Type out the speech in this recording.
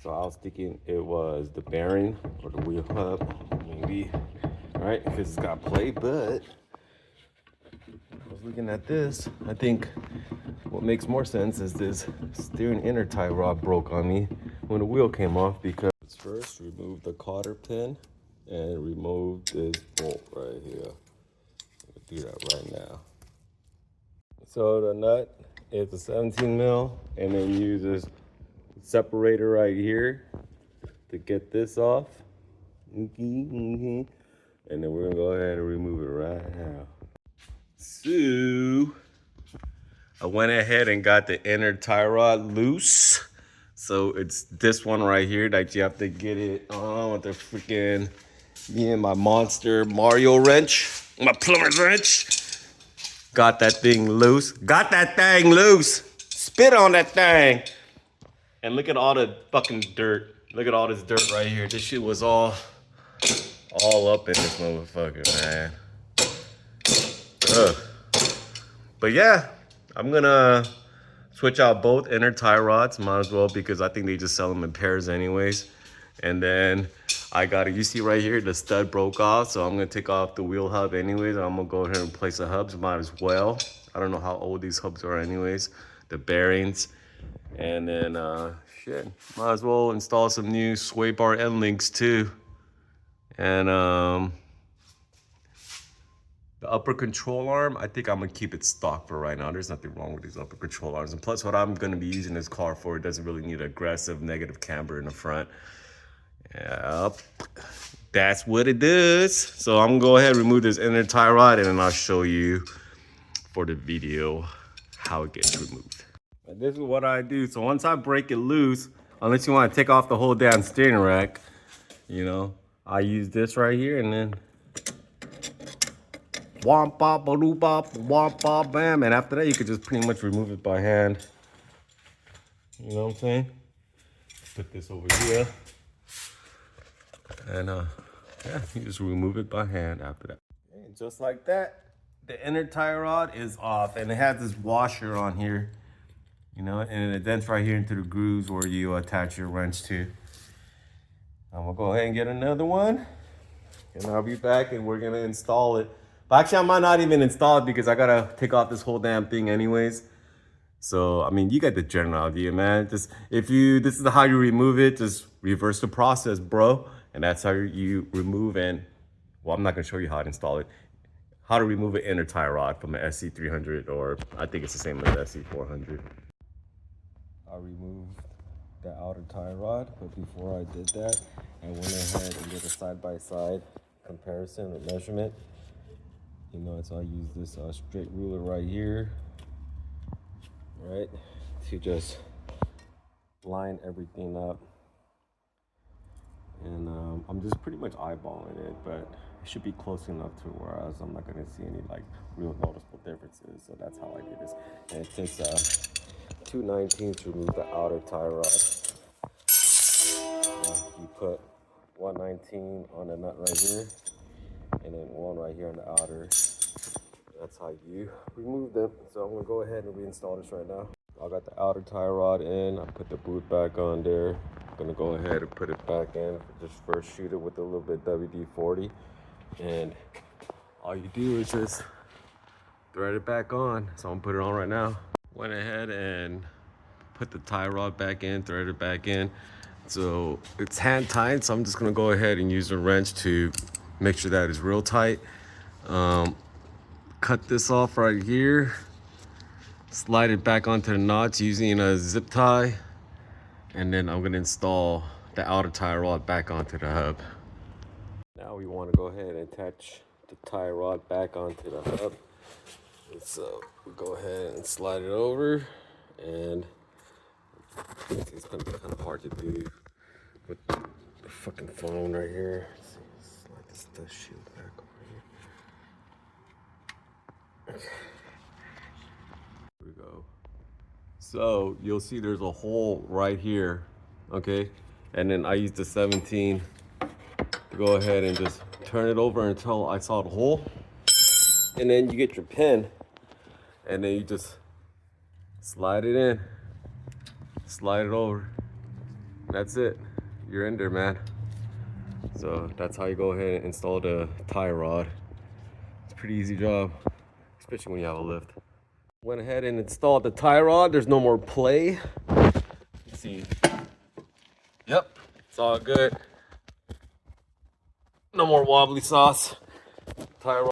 So I was thinking it was the bearing or the wheel hub, maybe, right? Because it's got play, but I was looking at this. I think what makes more sense is this steering inner tie rod broke on me when the wheel came off, because first remove the cotter pin and remove this bolt right here. I'll do that right now. So the nut is a 17 mil, and then use this separator right here to get this off. And then we're gonna go ahead and remove it right now. So I went ahead and got the inner tie rod loose. So it's this one right here that you have to get it on with the freaking, me and my monster Mario wrench, my plumber's wrench. Got that thing loose. Got that thing loose. Spit on that thing. And look at all the fucking dirt. Look at all this dirt right here. This shit was all up in this motherfucker, man. Ugh. But yeah, I'm gonna switch out both inner tie rods. Might as well, because I think they just sell them in pairs anyways. And then I got it. You see right here, the stud broke off, so I'm gonna take off the wheel hub anyways. I'm gonna go ahead and replace the hubs. Might as well. I don't know how old these hubs are anyways. The bearings. And then shit, might as well install some new sway bar end links too. And the upper control arm, I think I'm gonna keep it stock for right now. There's nothing wrong with these upper control arms. And plus, what I'm gonna be using this car for, it doesn't really need aggressive negative camber in the front. Yep, that's what it does. So I'm gonna go ahead and remove this inner tie rod, and then I'll show you for the video how it gets removed. And this is what I do. So once I break it loose, unless you want to take off the whole damn steering rack, you know, I use this right here, and then womp bop ba doo bop womp bop bam, and after that you could just pretty much remove it by hand. You know what I'm saying? Put this over here, and yeah, you just remove it by hand after that. And just like that, the inner tie rod is off, and it has this washer on here, you know, and it dents right here into the grooves where you attach your wrench to. I'm gonna go ahead and get another one, and I'll be back, and we're gonna install it. But actually, I might not even install it because I gotta take off this whole damn thing anyways. So, I mean, you get the general idea, man. Just, this is how you remove it, just reverse the process, bro. And that's how you remove, and, well, I'm not gonna show you how to install it. How to remove an inner tie rod from an SC300, or I think it's the same as SC400. I removed the outer tie rod, but before I did that, I went ahead and did a side-by-side comparison or measurement. You know, so I use this straight ruler right here, right, to just line everything up. And I'm just pretty much eyeballing it, but it should be close enough to where I'm not gonna see any like real noticeable differences. So that's how I do this. And it takes 2/19 to remove the outer tie rod. You put 1/19 on the nut right here, and then one right here on the outer. That's how you remove them. So I'm gonna go ahead and reinstall this right now. I got the outer tie rod in. I put the boot back on there. I'm gonna go ahead and put it back in. Just first shoot it with a little bit WD-40, and all you do is just thread it back on. So I'm gonna put it on right now. Went ahead and put the tie rod back in, thread it back in. So it's hand tight, so I'm just gonna go ahead and use a wrench to make sure that it's real tight. Cut this off right here, slide it back onto the knots using a zip tie, and then I'm gonna install the outer tie rod back onto the hub. Now we wanna go ahead and attach the tie rod back onto the hub. And so we go ahead and slide it over, and it's gonna be kind of hard to do with the fucking phone right here. Let's see, slide this dust shield back over here. Okay. Here we go. So you'll see there's a hole right here, okay? And then I used the 17 to go ahead and just turn it over until I saw the hole. And then you get your pin, and then you just slide it in, slide it over, That's it. You're in there, man. So that's how you go ahead and install the tie rod. It's a pretty easy job, especially when you have a lift. Went ahead and installed the tie rod. There's no more play. Let's see. Yep, it's all good. No more wobbly sauce. Tie rod.